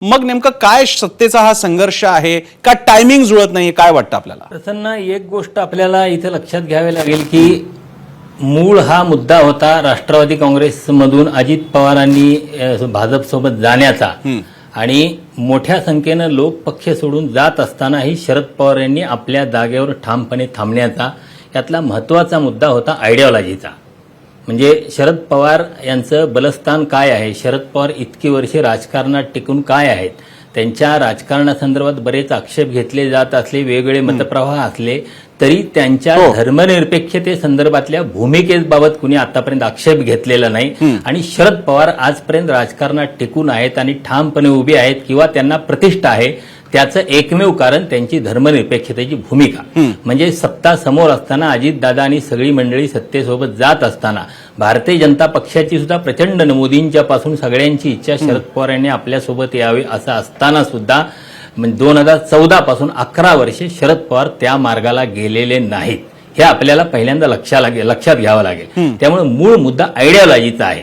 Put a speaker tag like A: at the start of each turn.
A: मग नेमकं काय सत्तेचा हा संघर्ष आहे का टायमिंग जुळत नाही काय वाटतं आपल्याला?
B: प्रसन्न, एक गोष्ट आपल्याला इथे लक्षात घ्यावी लागेल की मूळ हा मुद्दा होता राष्ट्रवादी काँग्रेसमधून अजित पवारांनी भाजपसोबत जाण्याचा आणि मोठ्या संख्येनं लोक पक्ष सोडून जात असतानाही शरद पवार यांनी आपल्या जागेवर ठामपणे थांबण्याचा यातला महत्त्वाचा मुद्दा होता आयडिओलॉजीचा. म्हणजे शरद पवार यांचं बलस्थान काय आहे, शरद पवार इतकी वर्षे राजकारणात टिकून काय आहेत, त्यांच्या राजकारणासंदर्भात बरेच आक्षेप घेतले जात असले, वेगवेगळे मतप्रवाह असले तरी त्यांच्या धर्मनिरपेक्षतेसंदर्भातल्या भूमिकेबाबत कुणी आतापर्यंत आक्षेप घेतलेला नाही. आणि शरद पवार आजपर्यंत राजकारणात टिकून आहेत आणि ठामपणे उभे आहेत किंवा त्यांना प्रतिष्ठा आहे, त्याचं एकमेव कारण त्यांची धर्मनिरपेक्षतेची भूमिका. म्हणजे सत्ता समोर असताना अजितदादा आणि सगळी मंडळी सत्तेसोबत जात असताना भारतीय जनता पक्षाची सुद्धा प्रचंड मोदींच्या पासून सगळ्यांची इच्छा शरद पवार यांनी आपल्यासोबत यावे असं असताना सुद्धा 2014 पासून 11 वर्षे शरद पवार त्या मार्गाला गेलेले नाहीत. हे आपल्याला पहिल्यांदा लक्षात घ्यावं लागेल. त्यामुळे मूळ मुद्दा आयडिओलॉजीचा आहे.